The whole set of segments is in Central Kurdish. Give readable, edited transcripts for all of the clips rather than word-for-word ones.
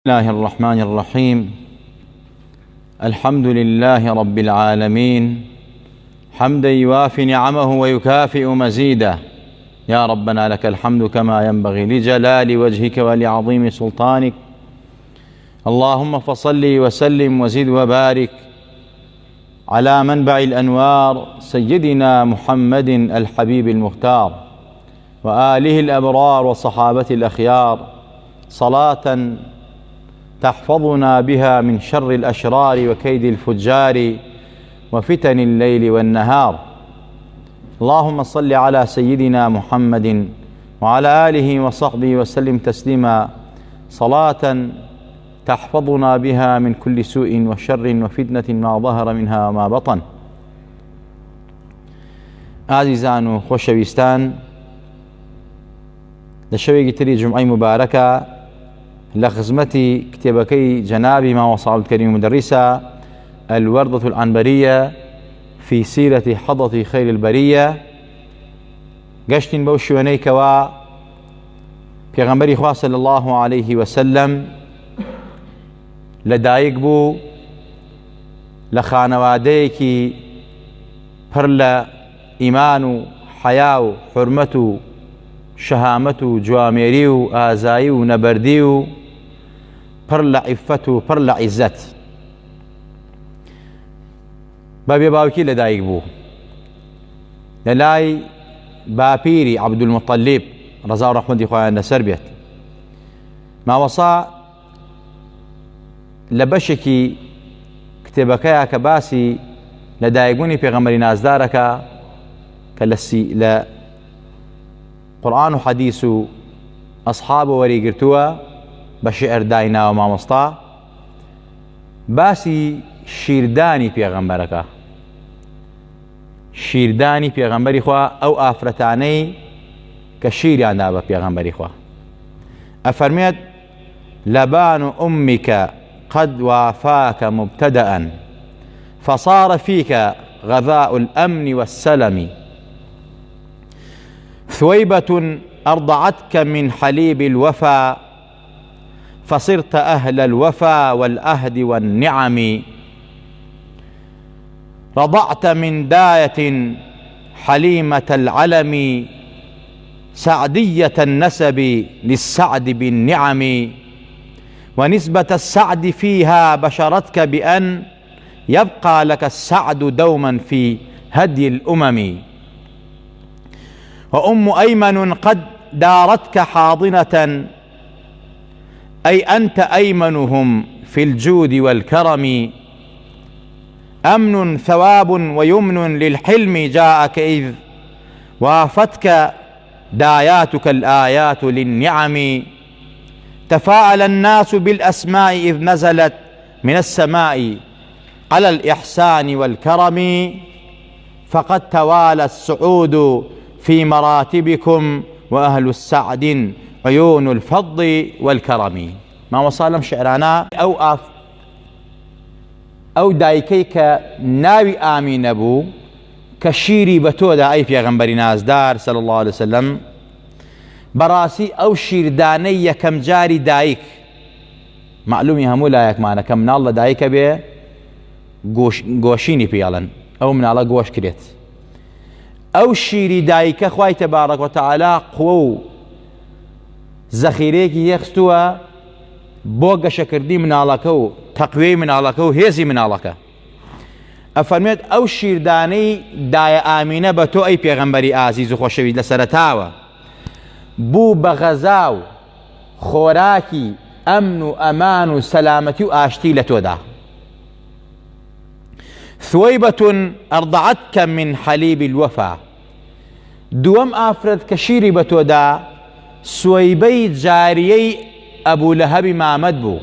الله الرحمن الرحيم. الحمد لله رب العالمين حمدا يوافي نعمه ويكافئ مزيده. يا ربنا لك الحمد كما ينبغي لجلال وجهك ولعظيم سلطانك. اللهم فصل وسلم وزد وبارك على منبع الأنوار سيدنا محمد الحبيب المختار وآله الأبرار وصحابة الأخيار، صلاة تحفظنا بها من شر الأشرار وكيد الفجار وفتن الليل والنهار. اللهم صل على سيدنا محمد وعلى آله وصحبه وسلم تسليما، صلاة تحفظنا بها من كل سوء وشر وفتنة ما ظهر منها وما بطن. عزیزان و خۆشەویستان، لە شەوێکی تری جمعەی مبارەکە لە خزمەتی کتێبەکەی جەنابی مامۆستا عەبدولکەریم مدەڕیسە الوردة العنبرية في سيرة حضرة خير البرية گەشتین بەو شوێنەی کەوا پێغەمبەری خوا صلی الله عليه وسلم لەدایک بوو لە خانەوادەیەکی پڕ لە ئیمان و حەیا و حورمەت و شەهامەت و جوامێری و ئازایی و نەبەردی و پڕ لە عیفەت و پڕ لە عیزەت بە بێباوکی لەدایک بوو لە لای باپیری عەبدولموطەلیب ڕەزا و ڕەحمەتی خۆیان لەسەر بێت. ماوەسا لە بەشێکی کتێبەکەیە کە باسی لەدایکبوونی پێغەمبەری نازدارەکە کە لە قورآن و حەدیث و ئەسحاب وەریگرتووە بە شێعر دایناوە مامۆستا، باسی شیردانی پێغەمبەرەکە، شیردانی پێغەمبەری خوا، ئەو ئافرەتانەی کە شیریاندا بە پێغەمبەری خوا. ئەفەرمێت لەبان أمك قد وافاك مبتدأ فصار فيك غذاء الأمن والسلم، ثويبة أرضعتك من حليب الوفا فصرت أهل الوفا والأهد والنعم، رضعت من داية حليمة العلم سعدية النسب للسعد بالنعم، ونسبة السعد فيها بشرتك بأن يبقى لك السعد دوما في هدي الأمم، وأم أيمن قد دارتك حاضنة أي أنت أيمنهم في الجود والكرم، أمن ثواب ويمن للحلم جاءك إذ وافتك داياتك الآيات للنعم، تفاءل الناس بالأسماء إذ نزلت من السماء على الإحسان والكرم، فقد توالى السعود في مراتبكم وأهل السعد عيون الفضل والكرم. ما وصلهم شعرانا أو دايكيك ناوي آمين أبو كشيري بتودا أي في غنبري نازدار صلى الله عليه وسلم براسي أو شيرداني كم جاري دايك معلومي همو لايك معنا كم من الله دايك بيه گۆشینی پێڵن ئەو مناڵە گۆش کرێت. ئەو شیری دایکە خوای تەبارەک وتەعالا قوە و زەخیرەیەکی یەخستووە بۆ گەشەکردی مناڵەکە و تەقوێی مناڵەکە و هێزی مناڵەکە. ئەفەرمێت ئەو شیردانەی دایە ئامینە بە تۆ ئەی پێغەمبەری ئازیز و خۆشەویست لە سەرەتاوە بوو بە غەزا و خۆراکی ئەمن و ئەمان و سەلامەتی و ئاشتی لە تۆدا. ثويبة أرضعتك من حليب الوفا، دوم آفرد كشيري بتودا سويبي جاريي أبو لهب مامد بو.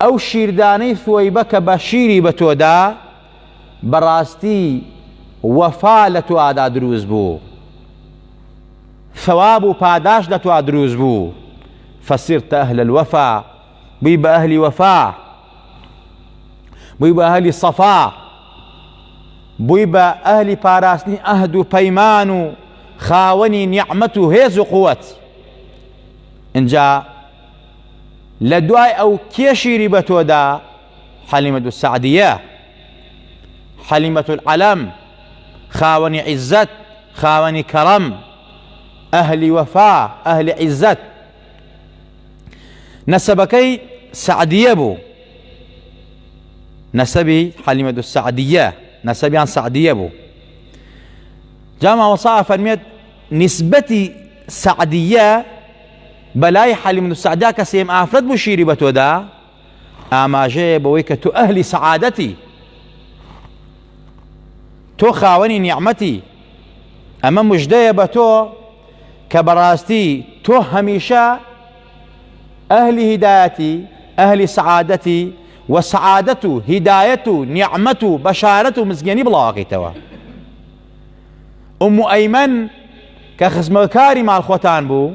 أو شيرداني ثويبك بشيري بتودا براستي وفالة آدا دروز بو، ثواب پاداش لتو دروز بو، فصرت أهل الوفا بي بأهل وفا، بووی بە ئەهلی سەفا، بووی بە ئەهلی پاراستنی ئەهد و پەیمان و خاوەنی نیعمەت و هێز و قووەت. انجا لدواي أو كيشيري بتودا حليمة السعدية حليمة العلم خاوني عزت خاوني كرم أهل وفاء أهل عزت نسبكي سعدية بو نسبي حليمة السعدية نسبي عن سعدية بو جامع وصاع فرميت نسبتي سعدية بلاي حليمة السعدية كسيم آفرد بشيري بتودا أما جاي بويك تو أهل سعادتي تو خاوني نعمتي أما مجدية بتو كبراستي تو هميشا أهل هدايتي أهل سعادتي وسعادته هدايته نعمته بشارته مزجاني بلاقي توا أم أيمن كخدمتكاري مع الخوتان بو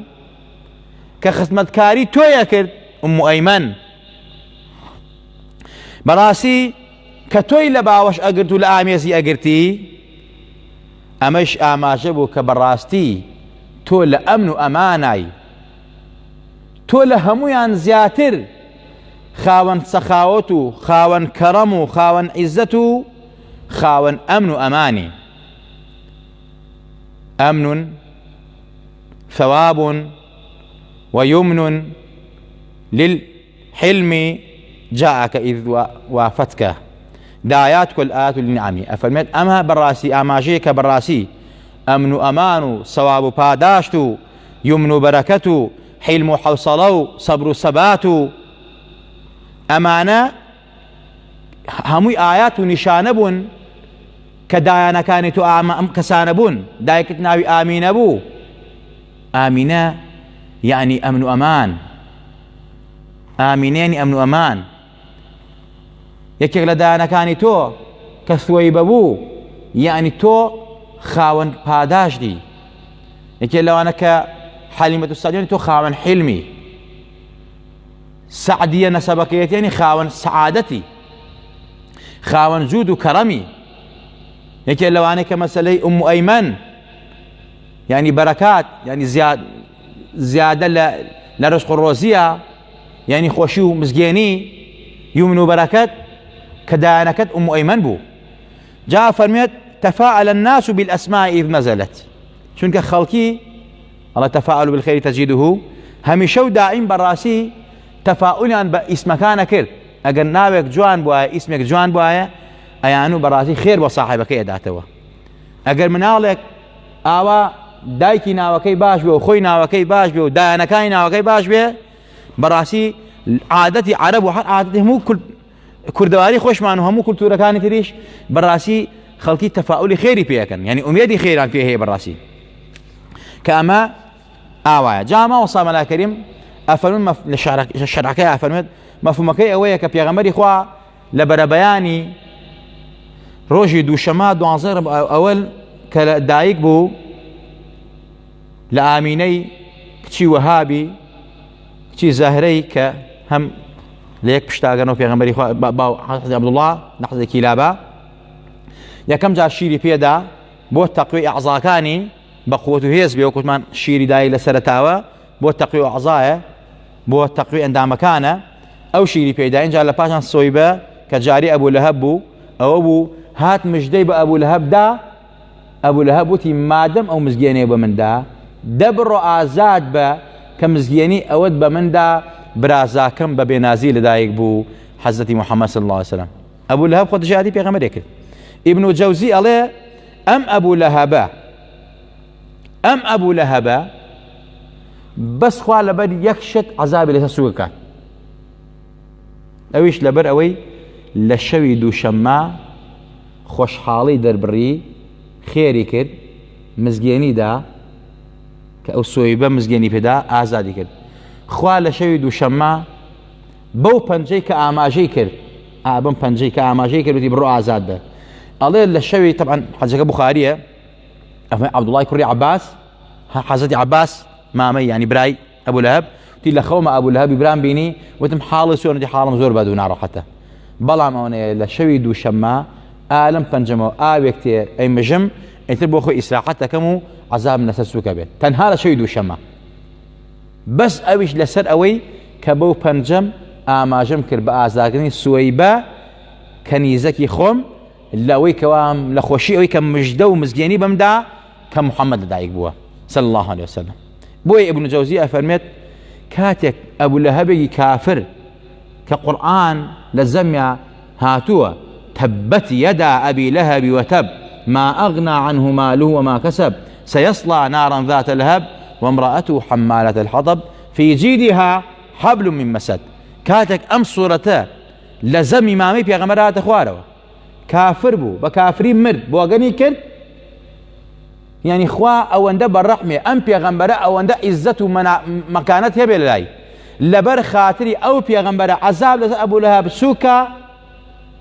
كخدمتكاري تو يكر أم أيمن براسي كتوي لباوش أقرتو لآميزي أقرتي أمش آماجبو كبراستي تو لأمن أماناي تو لهمويان زياتر خاون سخاوتو خاون كرمو خاون عزتو خاون أمن أماني أمن ثواب ويمن للحلم جاءك إذ وافتك دايات كل آيات للنعم أفرميت أما براسي أماجيك براسي أمن أمان صواب باداشتو يمن بركتو حلم حوصلو صبر سباتو أمانة هموي آيات نشانبون كدايانا كانتو كسانبون دايكت ناوي آمين أبو آمينة يعني أمن أمان آمينين أمن أمان يكيغ لدايانا كانتو كثويب أبو يعني تو خاون پاداش دي يكيغ لوانك حليمة السعدية تو خاون حلمي سعدية نسبكيت يعني خاون سعادتي خاون جود وكرمي يكي لو أنا كمثلي أم أيمن يعني بركات يعني زيادة لرزق الروزية يعني خوشيو مزجيني يمنو بركات كدانكت أم أيمن بو جاء فرميت تفاعل الناس بالأسماء إذ نزلت شنك خلقي الله تفاعل بالخير تجده هميشو دائم براسي تفاؤلا باسمك أنا كر أجر ناوك جوان بوايا اسمك جوان بوايا أيانو براسي خير وصاحبك يداتوا أجر منالك آوا دايكي ناوكي باش بيو خوي ناوكي باش بيو دانكاي ناوكي باش بيو براسي عادتي عرب وحد عادتي مو كل كردواري خوش معنو همو كل تورا كانت ريش براسي خلقي تفاؤلي خيري بيكن يعني أميدي خيران فيه هي براسي كأما آوايا جامع وصام الله كريم أفرمون للشرعكي أفرمون مفهومكي أويا كبيغمري خوا لبربياني روجي دوشما دوانزير أول كدايك بو لآميني كتشي وهابي كتشي زاهري كهم ليك بشتاقنو بيغمري خوا باو حسن عبد الله نحن كلابا يا كم جار شيري بيدا بو تقوي أعضاكاني بقوته هيز بيوكت من شيري داي لسرتاوا بو تقوي أعضاء بو تقوي عند مكانه أو شيري بيدا إن جاء لباشان صويبة كجاري أبو لهب بو أو أبو هات مجدي بأبو لهب دا أبو لهب وتي مادم أو مزجيني بمن دا دبر آزاد با كمزجيني أود بمن دا برازاكم ببنازيل دايك بو حضرت محمد صلى الله عليه وسلم أبو لهب خد جادي بيغمر يكل ابن جوزي عليه أم أبو لهب بس خوا لبر يكشت عذاب لها سوكا أويش لبر أوي لشوي دو شما خوش حالي دربري خيري كد مزجيني دا كأو سويبا مزجيني بدا آزادي كد خوا لشوي دو شما بو پنجي كآماجي كد بم پنجي كآماجي كد وتي برو آزاد دا الله لشوي طبعا حضرتك بخارية عبد الله كري عباس حضرت عباس مامي يعني براي أبو لهب تي لخوما أبو لهب إبراهيم بيني وتم حالي سوى ندي حالم زور بدون نارو حتى بلام أوني لشوي دو شما آلم بنجمو آوي كتير أي مجم أنت بو أخوي إسراء حتى كمو عذاب نسسوك بيت تنها لشوي دو شما بەس ئەویش لەسەر ئەوەی کە بەو پەنجەم ئاماژەم کرد بە ئازادکردنی سوەیبە کەنیزەکی خۆم لەوەی کەوام لە خۆشی ئەوەی کە مژدە و مزگێنی بەمدا کە محەممەد لەدایک بووە صلی الله عليه وسلم. بۆیە ئیبن جەوزی ئەفەرمێت کاتێک ئەبو لەهەبێکی کافر کە قورئان لە زەمیا هاتووە تبت يدا أبي لهب وتب ما أغنى عنه ماله وما كسب سيصلى نارا ذات لهب وامرأته حمالة الحطب في جيدها حبل من مسد. كاتك أم صورته لزم إمامي في غمرات أخواره كافر بو بكافرين مرد بوغني كرد يعني خوا أو أنده بالرحمة أم في غمرة أو أنده عزته مكانته بالله لبر خاطري أو في غمرة عذاب أبو لهب سوكا.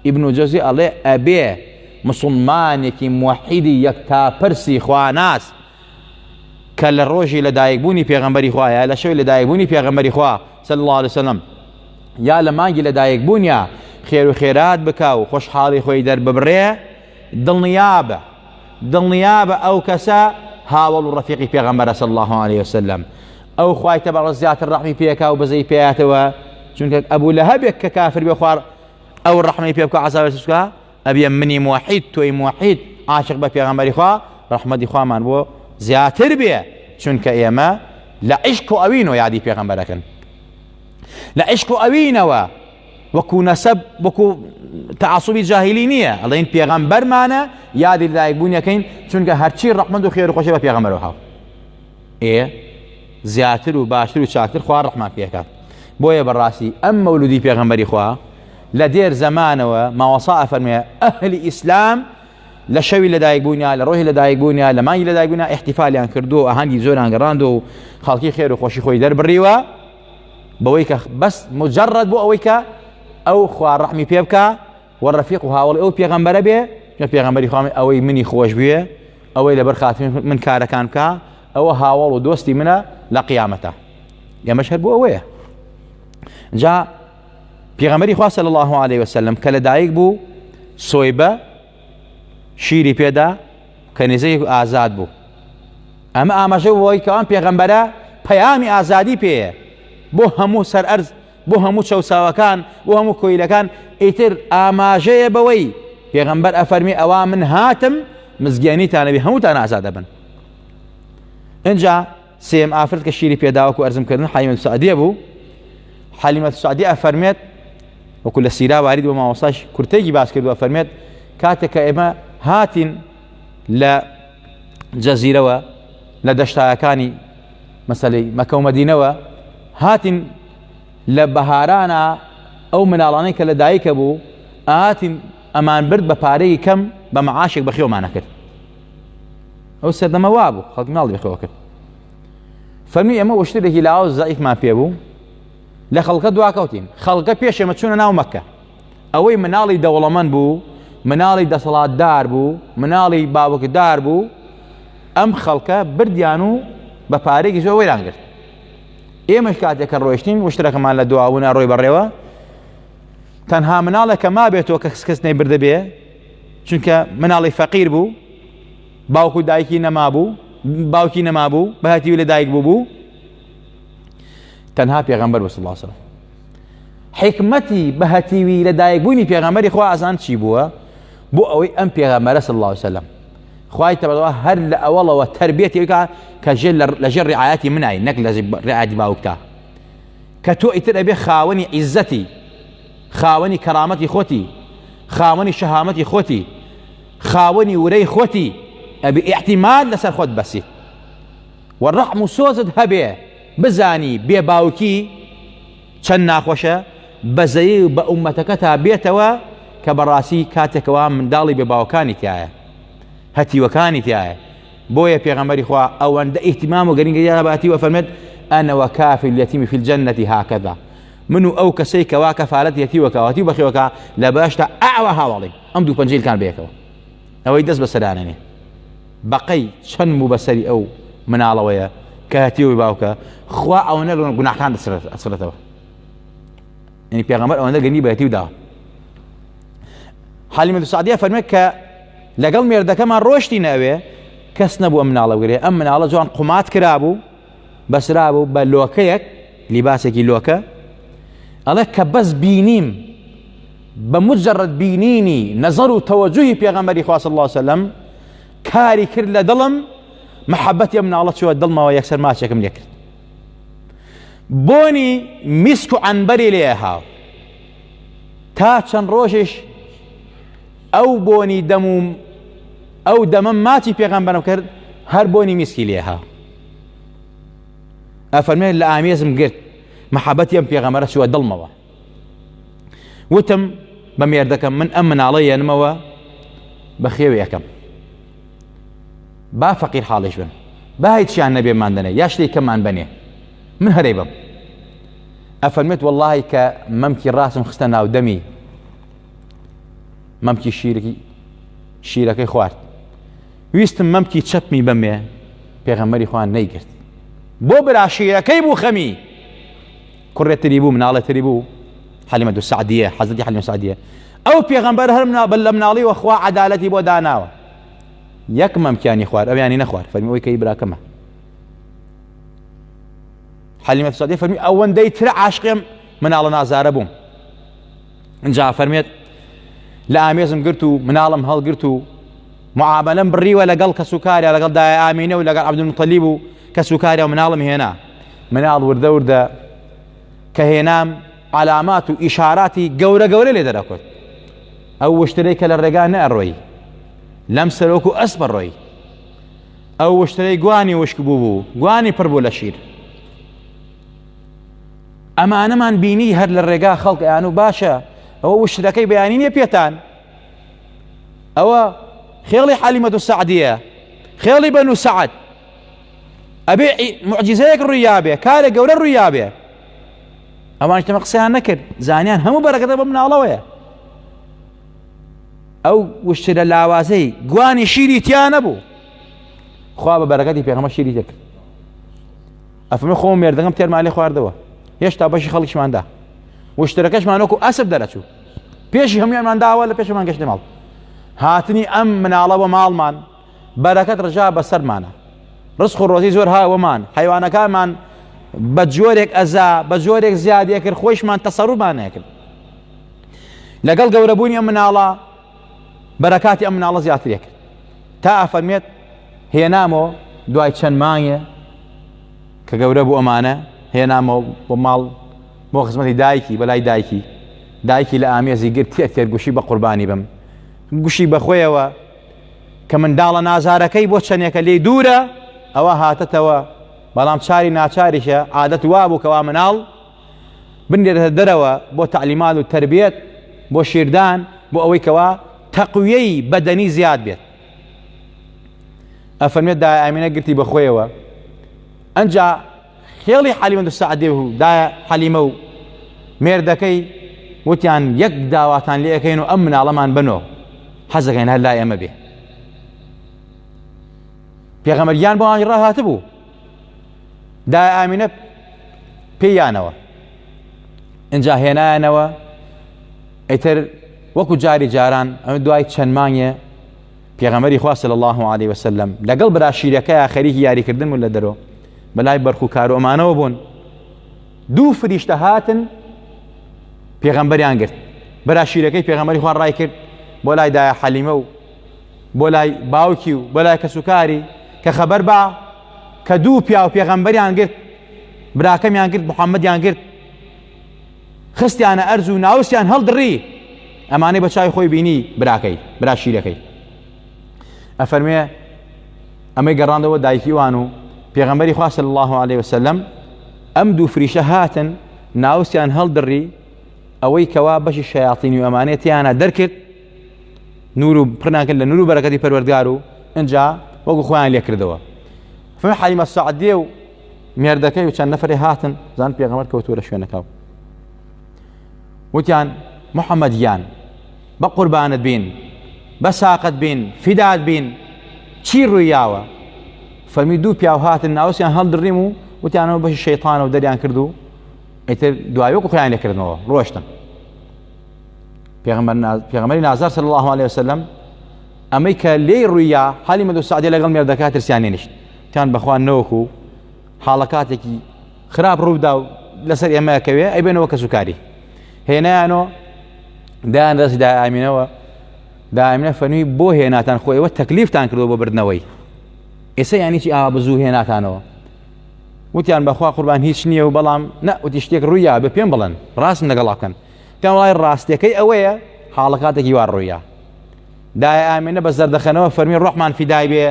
ابن جوزي الله أبيه مسلمانك موحدي يكتا برسي خواناس كل الروجي لدايقبوني في غنبري خوايا لا شوي لدايقبوني في غنبري خوا صلى الله عليه وسلم يا لماجي لدايقبونيا خير وخيرات بكاو خوش حالي خوي در ببريه دل نيابة أو كسا هاول رفيقي في غنبري صلى الله عليه وسلم أو خواي تبع رزيات الرحمي فيك أو بزي فياتوا شنك أبو لهب ككافر بخوار أو الرحمة في أبكى عذاب السكا أبي مني موحد توي موحد عاشق ببيغمبري خوا رحمة خوا من بو زياتر بيه چونك إيما لعشق أوينو يعدي بيغمبركن لعشق أوينو وكو نسب وكو تعصبي جاهلينية الله ين بيغمبر معنا يعدي لدايقبون يكين چونك هرچي رحمة وخير وخوشي ببيغمبر وحاو إيه زياتر وباشر وشاكر خوا رحمة فيك بويا بالراسي أم مولودي بيغمبري خوا لدير زمانه ما وصاء فرمي أهل إسلام لشوي لدايق بونيا لروحي لدايق بونيا لماني لدايق بونيا احتفال يعني كردو أهاني زوران قراندو خالقي خير وخوشي خوي در بريوا بويك بس مجرد بو أويك أو خوار رحمي بيبكا والرفيق وهاول أو بيغمبر بيه بيغمبري خوامي أوي مني خوش بيه أوي لبرخات من كارا كان بكا أو هاول ودوستي منه لقيامته يا مشهد بو أويه جاء پیغمبری خوا صلی الله علیه وسلم کله دایک بو سویبه شیری پیدا کنیزه آزاد بو اما آماجه وای که آن پیغمبره پیامی آزادی پیه بو همو سر ارز بو همو چوساوکان بو همو کویلکان ایتر آماجه بوی پیغمبر افرمی اوام من هاتم مزگیانی تانبی همو تان آزاده بن. اینجا سیم آفرد که شیری پیدا وکو ارزم کردن حلیمة السعدیه بو حلیمة السعدیه افرمیت وكل السيرة وارد وما وصاش كرتيجي باس كردوا فرميت كاتك إما هاتن لجزيرة لدشتا كاني مثلا مكة ومدينة هاتن لبهارانا أو من علانيك لدايك أبو هاتن أمان برد بباري كم بمعاشك بخيو معنا كر أو سيدنا موابو خلق مالي بخيو كر فرمي أما وشتري هلاو زائف ما بيبو لخلقه دواكوتين خلقه بيش متشونه ناو مكة أوي منالي دولمان بو منالي دصلات دار بو منالي بابك دار بو أم خلقه برديانو بباريك زو ويرانجر إيه مش كاتك الرويشتين واشترك مع الدواونا روي بريوا تنها منالك ما بيتو كسكسني برد بيه چونك منالي فقير بو باوكو دايكي نما بو باوكي نما بو بهاتي ولا دايك بو تنها پیغمبر صلی الله علیه وسلم حکمتی بهتیوی لدایک بونی پیغمبری خوا ازان چی بوه بو اوی ام پیغمبر صلی الله علیه وسلم خواهی تبدو هر لأول و تربیتی کجل لجر رعایتی منعی نقل رعایتی باوکتا کتو اتر ابی خاونی عزتی خاونی کرامتی خوتی خاونی شهامتی خوتی خاونی وری خوتی ابي احتمال لسر خود بسي والرحم سوزد هبه بزاني بي باوكي چن ناخوشه بزي بأمتك تابيتوا كبراسي كاتكوا من دالي بباوكاني تيايا هتي وكاني تيايا بويا بيغمبري خوا او عند اهتمام وقرين قيادة باتي وفرمت انا وكافي اليتيم في الجنة هكذا منو او كسيك واكفالت يتي وكواتي وبخي وكا لباشتا اعوى هاولي امدو بنجيل كان بيكوا او يدس بسرانيني بقي شنمو بسري او من علويا كهتي وباوكا خوا او نلو قناح كان اصلته يعني بيغمبر او نلو قني بيتي ودا حالي من السعودية فرمك لقل ميردا كمان روشتي ناوي كسنبو امن على وغيره امن على جوان قمات كرابو بەسرابوو بە لۆکەیەک لیباسێکی لۆکە ئەڵێ کە بەس بینیم بە مجرد بینینی نەزەر و تەوەجوهی پێغەمبەری خوا صلی الله علیه وسلم کاری کرد لە دڵم محەبەتی ئەم مناڵە چووە دڵمەوە یەکسەر ماچێکم لێ کرد بۆنی میسک و عنبەری لێ هاو تا چەند ڕۆژێش ئەو بۆنی دەم و ئەو دەمەم ماچی پێغەمبەرم کرد هەر بۆنی میسکی لێ هاو ئەفەرمێت لە ئامێزم گرت محەبەتی ئەم پێغەمبەرە چووە دڵمەوە وتم بە مێردەکەم من ئەم مناڵە یێنمەوە بە خێوی یەکەم با فەقیر حاڵیش بن با هیچیان نەبێمان دەنێ یا شتێک کەمان بنێ من هەرەی بم ئەفەرمێت وەڵڵاهی کە مەمکی ڕاستم خستە ناو دەمی مەمکی شیرەکەی خوارد ویستم مەمکی چەپمی بەمێ پێغەمبەری خوان نەیگرت بۆ برا شیرەکەی بوو خەمی کوڕێتری بوو مناڵێتری بوو حەلیمەة السەعدیە حەزرەتی حەلیمە سەعدیە ئەو پێغەمبەر هەر لە مناڵیوە خوا عەدالەتی بۆ داناوە یەک مەمکیانی خوارد ئەویانی نەخوارد فەرمی ئەوەی کەی براکەمە حەلیمەة السەعدیە فەرمی ئەوەندەی ترە عاشقێم مناڵە نازارە بووم اینجا فەرمێت لە ئامێزم گرت و مناڵم هەڵگرت و معاملەم بڕیوە لەگەڵ کەسوکاریا لەگەڵ دایە ئامینە و لەگەڵ عەبدولموتەلیب و کەسوکاریا و مناڵم هێنا مناڵ وردە وردە کە هێنام علامات و ئیشاراتی گەورە گەورە لێ دەرەکەوت ئەو وشترەی کە لە ڕێگا نەئەڕۆی لەم سەرۆک و ئەسپ بڕۆی ئەو وشترەی گوانی وشک بوو گوانی پڕ بوو لە شیر ئەمانەمان بینی هەر لە ڕێگا خەڵک یان و باشە ئەوە وشترەکەی بەیانی نییە پێتان ئەوە خێڵی حەلیمەة السەعدیە خێڵی بەنو سەعد ئەبێ معجزەیەک ڕوویابێ کارێک گەورە ڕوویابێ ئەوانش تەمە قسەیان نەکرد زانیان هەموو بەرەکەتە بە مناڵەوەیە ئەو وشترە لاوازەی گوانی شیری تیا نەبوو خوا بە بەرەکەتی پێغەمبەر شیری تێ کرد ئەفەرمێ خۆم مێردەکەم تێرمان لێ خواردەوە هێشتا بەشی خەڵکیشماندا وشترەکەشمان وەکو ئەسپ دەرەچوو پێشی هەموویانمان داوە لە پێشمان گەشتە ماڵ هاتنی ئەم مناڵەوە ماڵمان بەرەکەت ڕژا بەسەرمانە ڕزق و ڕۆزی زۆر هاوەمان حەیوانەکانمان بە جۆرێک ئەزا بە جۆرێک زیادیە کرد خۆشمان تەسەڕوفمان نەکرد لەگەڵ گەورەبوونی ئەم مناڵە بەرەکاتی ئەم مناڵە زیاترێ کرد تا ئەفەرمێت هێنامەوە دوای چەند مانگێ کە گەورە بوو ئەمانە هێنامەوە بۆ ماڵ بۆ خزمەتی دایکی بەلای دایکی لە ئامێزی گرت تێر گوشی بە قوربانی بم گوشی بەخۆیەوە کە منداڵە نازارەکەی بۆ چەندێکە لێی دوورە ئەوە هاتەتەوە بەڵام چاری ناچاریشە عادەت وا بوو کەوا مناڵ بنێرێتە دەرەوە بۆ تەعلیمات و تەربیەت بۆ شیردان بۆ ئەوەی کەوا تەقویەی بەدەنی زیاد بێت ئەفەرمێت دایە ئامینە گرتی بەخۆیەوە ئەنجا خێڵی حەلیمەة السەعدیە و دایە حەلیمە و مێردەکەی وتیان یەک داواتان لێ ئەەکەین و ئەم مناڵەمان بنۆ حەزەکەین هەر لای ئەمە بێ پێغەمبەریان بۆیان ڕاهاتە بوو دایە ئامینە پێیانەوە ئینجا هێنایانەوە ئیتر وەکو جاری جاران ئەمە دوای چەند مانگێ پێغەمبەری خوا صلی الله علیه وسلم لەگەڵ براشیرەکەیە خەریکی یاریکردن بوون لە دەرەوە بەلای بەرخ و کار و ئەمانەوە بوون دوو فریشتە هاتن پێغەمبەریان گرت براشیرەکەی پێغەمبەری خوا ڕای کرد بۆ لای دایە حەلیمە و بۆ لای باوکی و بۆ لای کەسوکاری کە خەبەر با کە دوو پیا و پێغەمبەریان گرت براکەمیان گرت محەممەدیان گرت خستیانە ئەرز و ناوسیان هەڵدڕی ئەمانەی بە چاوی خۆی بینی براکەی براشیرەکەی ئەفەرمێ ئەمەی گەڕاندەوە دایکی وان و پێغەمبەری خوا صلی الله علیه وسلم ئەم دوو فریشە هاتن ناوسیان هەڵدڕی ئەوەی کەوا بەشی شەیاطینی و ئەمانەتیانە دەرکرد نور و پڕناکرد لە نور و بەرەکەتی پەروەردگار و ئینجا وەکو خۆیان لێ کردەوە فەرمێ حەلیمە السەعدیە و مێردەکەی و چەند نەفەری هاتن زان پێغەمبەر کەوتووە لە شوێنەکەوە وتیان محەممەدیان بە قوربانت بین بە ساقت بین فیدات بین چی ڕوویاوە فەرمی دوو پیاو هاتن ناوسیان هەڵدڕیم و وتیانەوە بەشی شەیطانە و دەریان کرد و ئیتر دوای وەکو خۆیان لێکردنەوە ڕۆشتن پێغەمبەری نازار صلی الله علیه وسلم ئەمەی کە لێی ڕوویە حەلیمەة السەعدیە لەگەڵ مێردەکە ترسیان نێنیشت تیان بەخوا نەوەکو حاڵەکاتێکی خراپ ڕوودا و لەسەر ئێمەکەوێ ئەیبێنەوە کە سوکاری هێنایانەوە دایان ڕستی دای ئامینەوە دائیمنە فەرمی بۆ هێناتان خۆیەوە تەکلیفتان کردو بۆ بردنەوەی ئێستا یانی چی ئاوا بزوو هێناتانەوە وتیان بەخوا قوربان هیچ نییە و بەڵام نە وتی شتێک ڕوویە بە پێم بڵێن ڕاستم لەگەڵا بکەن پێم وڵای ڕاستیەکەی ئەوەیە حاڵەکاتێکی وار ڕوویە دای ئامینە بە زەردەخەنەوە فەرمی ڕۆحمان فیدای بێ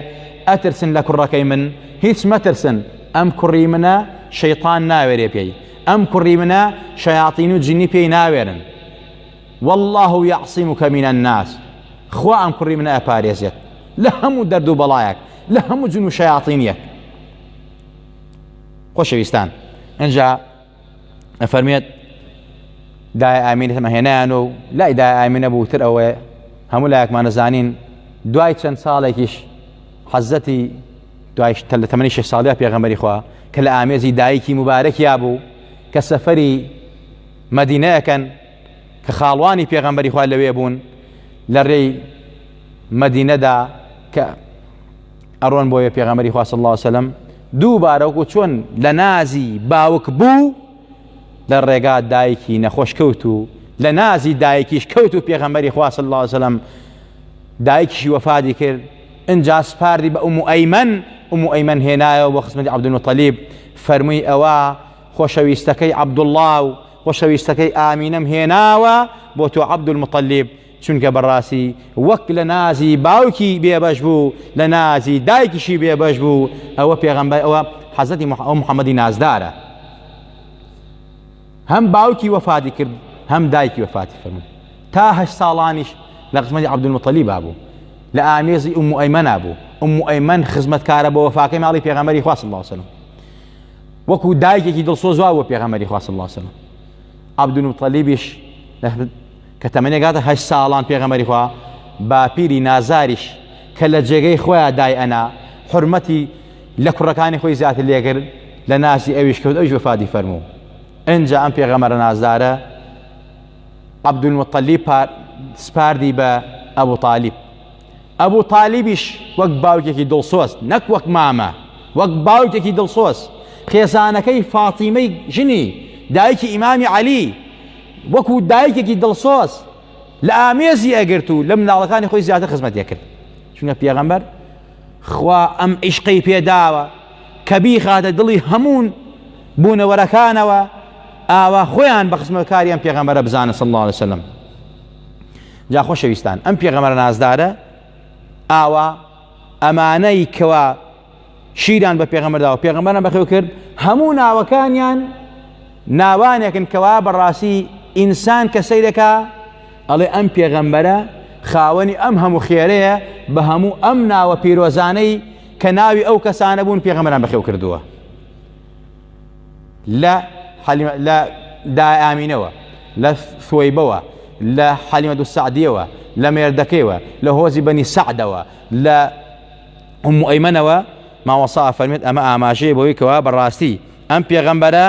ئەترسن لە کوڕەکەی من هیچ مەترسن ئەم کوڕی منە شەیطان ناوێرێ پێی ئەم کوڕی منە شەیاطین و جنی پێی ناوێرن والله يعصمك من الناس خوا ئەم کوڕی منە ئەپارێزێت لە هەموو دەرد و بەڵایەک لە هەموو جن و شەیاطینیەک خۆشەویستان ئەنجا ئەفەرمێت دای ئامینە هێنایان و لای دای ئامینە بووتر ئەوەیە هەموو لایەکمان دەزانین دوای چەند ساڵێکیش حەزەتی دوای لە تەمەنی 6 ساڵیا پێغەمبەری خوا کە لە ئامێزی دایکی مبارەکیا بوو کە سەفەری مەدینەیەکەن کە خاڵوانی پێغەمبەری خوا لەوێ بوون لە ڕێی مەدینەدا کە ئەڕۆن بۆیە پێغەمبەری خوا صلی الله علیه وسلم دووبارە وەکو چۆن لە نازی باوک بوو لە ڕێگا دایکی نەخۆش کەوت و لە نازی دایکیش کەوت و پێغەمبەری خوا صلی الله علیه وسلم دایکیشی وەفاتی کرد ئینجا سپاردی بە ئومو ئەیمەن هێنایەوە بۆ خزمەتی عەبدولموتەلیب فەرمووی ئەوە خۆشەویستەکەی عەبدوڵڵا و خۆشەویستەکەی ئامینەم هێناوە بۆ تۆ عەبدولموتەلیب چونکە بەڕاستی وەک لە نازی باوکی بێبەش بوو لە نازی دایکیشی بێبەش بوو ئەوە پێغەمبەر ئەوە حەزەتی محەممەدی نازدارە هەم باوکی وەفاتی کرد هەم دایکی وەفاتی فەرموو تا 8 ساڵانیش لە خزمەتی عەبدولموتەلیب بوو لە ئامێزی ئومو ئەیمەنا بوو ئومو ئەیمەن خزمەتکارە بۆ وەفاکەی ماڵی پێغەمبەری خوا صلی الله علیه وسلم وەکو دایکێکی دڵسۆز وا بۆ پێغەمبەری خوا صلی الله علیه وسلم عەبدولموتەلیبیش کە تەمەنێک هاتە 8 ساڵان پێغەمبەری خوا باپیری نازاریش کە لە جێگەی خۆیان دای ئەنا حورمەتی لە کوڕەکانی خۆی زیاتر لێکرد لە ناسی ئەویش کەوت ئەویش وەفاتی فەرموو ئەنجا ئەم پێغەمبەرە نازدارە عەبدولموتەلیب سپاردی بە ئەبوو تالیب ئەبوو تالیبیش وەک باوکێکی دڵسۆز نەک وەک مامە وەک باوکێکی دڵسۆز خێزانەکەی فاتیمەی ژنی دایکی ئیمامی عەلی وەکو دایکێکی دڵسۆز لە ئامێزی ئەگرت و لە منداڵەکانی خۆی زیاتر خزمەتیە کرد چونکە پێغەمبەر خوا ئەم عیشقەی پێداوە کە بیخاتە دڵی هەموو بوونەوەرەکانەوە ئاوا خۆیان بە خزمەتکاری ئەم پێغەمبەرە بزانە صلی الله علیه وسلم جا خۆشەویستان ئەم پێغەمبەرە نازدارە ئاوا ئەمانەی کەوا شیران بە پێغەمبەرداوە پێغەمبەران بەخێو کرد هەموو ناوەکانیان ناوانێکن کەوا بەڕاستی ئینسان کە سەیرەکە ئەڵێ ئەم پێغەمبەرە خاوەنی ئەم هەموو خێرەیە بە هەموو ئەم ناوە پیرۆزانەی کە ناوی ئەو کەسانە بوون پێغەمبەران بەخێو کردووە لە دای ئامینەوە لە ثوەیبەوە لە حەلیمەت سەعدیەوە لە مێردەکەیەوە لە هۆزی بەنی سەعدەوە لە ئومو ئەیمەنەوە ماوەسا فەرمێت ئەمە ئاماژەیە بەوەی کەوا بەڕاستی ئەم پێغەمبەرە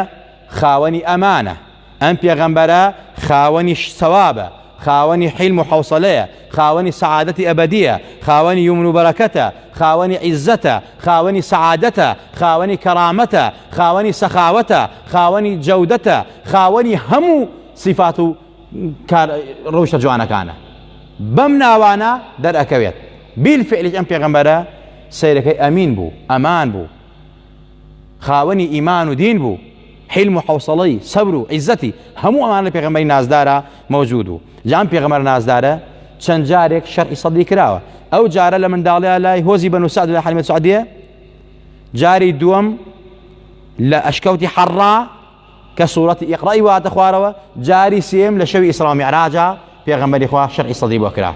خاوەنی ئەمانە ئەم پێغەمبەرە خاوەنی سەوابە خاوەنی حیلم و حەوسەلەیە خاوەنی سەعادەتی ئەبەدیە خاوەنی یومن و بەرەکەتە خاوەنی عیززەتە خاوەنی سەعادەتە خاوەنی کەرامەتە خاوەنی سەخاوەتە خاوەنی جەودەتە خاوەنی هەموو صفات و ڕەوشتە جوانەکانە بەم ناوانە دەرئەکەوێت بیلفعلیش ئەم پێغەمبەرە سەیرەکەی ئەمین بوو ئەمان بوو خاوەنی ئیمان و دین بوو حلم و حوصلەی سەبر و عیزەتی هەموو ئەمان لە پێغەمبەری نازدارە مەوجود و جام پێغەمبەر نازدارە چەند جارێک شەرعی سەدی کراوە ئەو جارە لە منداڵەیە لای هۆزی بەنو سەعد لە حەلیمەت سەعدیە جاری دووەم لە ئەشکەوتی حەڕا کە سوورەتی ئیقڕای واتە خوارەوە جاری سێم لە شەوی ئیسرا و میعراجە پێغەمبەری خوا شەرعی سەدی بۆ کرا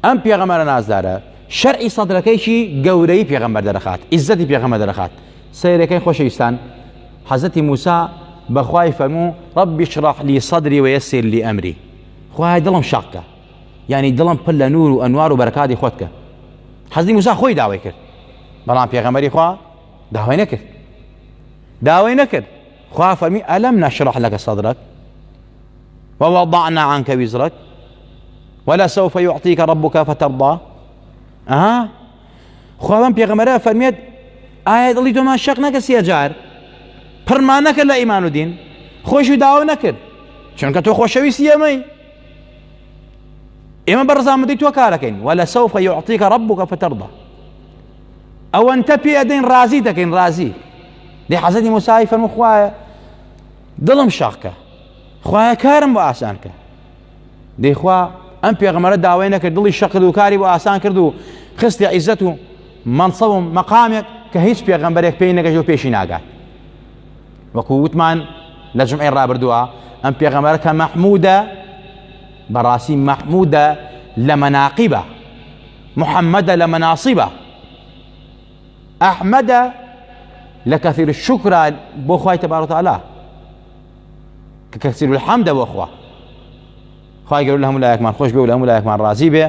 ئەم پێغەمبەرە نازدارە شەرعی سەدرەکەیشی گەورەی پێغەمبەر دەرەخات عیزەتی پێغەمبەر دەرەخات سەیرەکەی خۆشەویستان حەزەتی موسا بەخوای فەرموو ڕەبی اشرح لی صدری وەیەسر لی ئەمری خوای دڵم شاقکە یعنی دڵم پڕ لە نور و ئەنوار و بەرەکاتی خۆت کە حەزەتی موسا خۆی داوای کرد بەڵام پێغەمبەری خوا داوای نەکرد خوا فەرمی ئەلەم نەشرح لەکە صدرك ووضعنا عنك وزرك ولسوف يعطيك ربك فترضى خوا بەم پێغەمبەرە فەرمێت ئایا دڵی تۆمان شەق نەکە سێجار پڕمان نەکرد لە ئیمان و دین خۆش و داوا نەکرد چونکە تۆ خۆشەویستی ئێمەی ئێمە بە ڕزامەندی تۆ کارەکەین وەلەسەوفە یوعطیکە ڕەبوکە فتەرضە ئەوەنتە پێ ئەدەین ڕازی دەکەین ڕازی دەی حەزەتی موسای فەرموو خوایە دڵم شەقکە خوایە کارم بۆ ئاسان کە دەی خوا ئەم پێغەمبەرە داوای نەکرد دڵی شەق کرد و کاری بۆ ئاسان کرد و خستی عیزەت و مەنسەب و مەقامێک کە هیچ پێغەمبەرێک پێی نەگەیشت و پێشی ناگات وەکو وتمان لە جمعەی ڕابردووە ئەم پێغەمبەرە کە مەحموودە بەڕاستی مەحموودە لە مەناقیبە محەممەدە لە مەناسیبە ئەحمەدە لە کەثیر الشکرە بۆ خوای تەبارەک وتەعالا کە کەثیر الحەمدە بۆ خوا خوای گەورە لە هەموو لایەکمان خۆش بێ و لە هەموو لایەکمان ڕازی بێ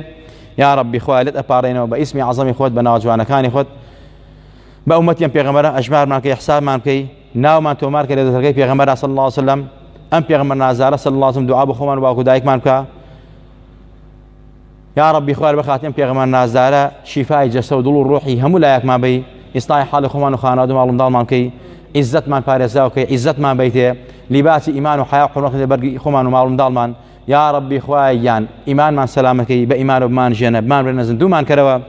یا ربی خوای لێت ئەپارڕێنەوە بە ئیسمی عەزەمی خۆت بە ناو جوانەکانی خۆت بە ئومەتی ئەم پێغەمبەرە ئەژمارمان کەی حسابمان بکەی ناومان تۆمار کە لە دەستەکەی پێغەمبەر صلی الله علیه وسلم ئەم پێغەمبەر نازارە صلی الله علیه وسلم دوعا بۆ خۆمان و باوکو دایکمان بکە یا ربی خوای بەخاتم پێغەمبەر نازارە شیفای جەسە و دڵ و ڕۆحی هەموو لایەکمان بی ئیسلاحی حاڵی خۆمان و خانەواد و ماڵ بکەی عیزەتمان پارێزا بکەی عیزەتمان بیتێ لیباسی ئیمان و حیا و حورمەت بەرگی خۆمان و ماڵ منداڵمان یا ربی خوای یان ئیمانمان سەلامەکەی بە ئیمان و بمان ژێنە بمان بێنە زیندوومان کەرەوە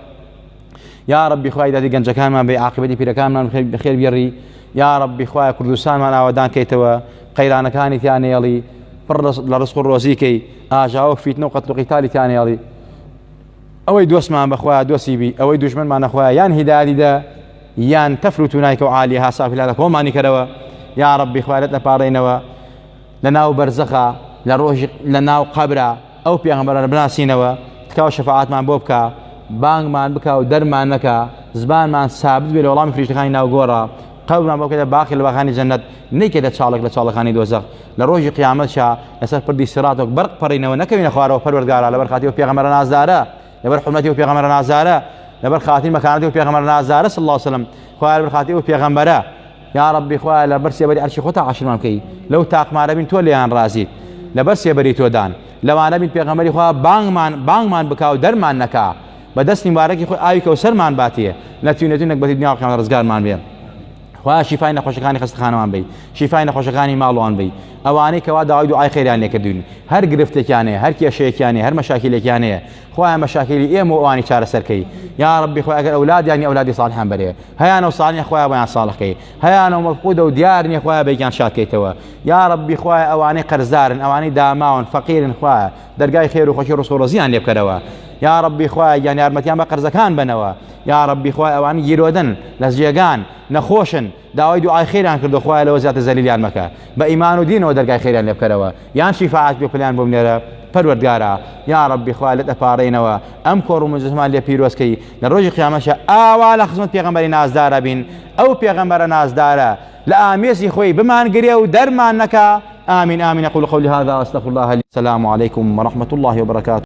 یا ربی خوای دادی گەنجەکانمان بێ عاقبەتی پیرەکانمان بەخێر بێڕی یا ربی خوای کوردستانمان ئاوادان کەیتەوە قەیرانەکانی تیانێڵی پڕ لە ڕزق و ڕۆزیکەی ئاژاوە فیتنە و قەتڵ و قیتالی تیانێڵی ئەوەی دۆستمان بەخوایە دۆستی بی ئەوەی دوژمنمان نەخوایە یان هیدایەتیدا یان تەفر و تونایکە و عالی هاسافلە کۆمانی کەرەوە یا ربی خوای لێت ئەپارڕێنەوە لە ناو بەرزەخە لە ڕۆژ لە ناو قەبرە ئەو پێغەمبەرە بناسینەوە تکاو شەفاعەتمان بۆ بکە بانگمان بکە و دەرمان نەکە زبانمان سابت بێ لە وەڵامی فریشتەکانی ناو گۆڕە قەبرمان بۆ بکەیتە باقی لە باخانی جەنەت نەیکەیتە چاڵێک لە چاڵەکانی دۆزەخ لە ڕۆژی قیامەتشا لەسەر پردی سیراتۆک بەرق پەڕینەوە نەکەوینە خوارەوە پەروەردگارە لەبەر خاتی و پێغەمبەرە نازدارە لەبەر حورمەتی و پێغەمبەرە نازدارە لەبەر خاتی مەکانەتی و پێغەمبەرە نازدارە صلی الله علیه وسلم خوای لەبەر خاتی و پێغەمبەرە یا ربی خوای لەبەر سێبەری عەرشی خۆت عاشرمان بکەی لەو تاقمارە بین تۆ لێیان ڕازیت لەبەر سێبەری تۆدان لەوانە بین پێغەمبەری خوا بانگمان بکا و دەرمان نەکا بە دەستی مبارەکی خۆی ئاوی کەوسەرمان باتیە نەتوینێتین نەکبەتی دنیا و قیامەت ڕزگارمان بێ خوا شیفای نەخۆشەکانی خەستەخانەمان بی شیفای نەخۆشەکانی ماڵوان بی ئەوانەی کەوا داوای دوعای خێریان لێکردوین هەر گرفتێکیانەیە هەر کێشەیەکیانەیە هەر مەشاکلێکیانەیە خوایە مەشاکلی ئێمە و ئەوانی چارەسەرکەی یا ربی خوای ئەگەر ئەولادیانی ئەولادی ساڵحیان بەرێ هەیانە و ساڵحیان خوایە بۆیان ساڵحکەی هەیانە و مەفقودە و دیار نییە خوایە بەیان شادکەیتەوە یا ربی خوایە ئەوانەی قەرزدارن ئەوانەی داماون فەقیرن خوایە دەرگای خێر و خۆشی ڕزق و ڕۆزییان لێ بکەرەوە یا ربی خوای یان یارمەتیان بە قەرزەکان بنەوە یا ربی خوای ئەوانەی گیرۆدن لە جێگان نەخۆشن داوای دوعای خێریان کردو خوای لەوە زیاتر زەلیلیان مەکە بە ئیمان و دینەوە دەرگای خێریان لێ بکەرەوە یان شیفاعەت بێ پلیان بۆ بنێرە پەروەردگارە یا ربی خوای لێت ئەپارڕێنەوە ئەم کۆڕ و مجلسمان لێ پیرۆزکەی لە ڕۆژی قیامەتشە ئاوا لە خزمەت پێغەمبەری نازدارە بین ئەو پێغەمبەرە نازدارە لە ئامێزی خۆی بمانگرێ و دەرمان نەکا آمين آمين أقول قولي هذا وأستغفر الله لي السلام عليكم ورحمة الله وبركاته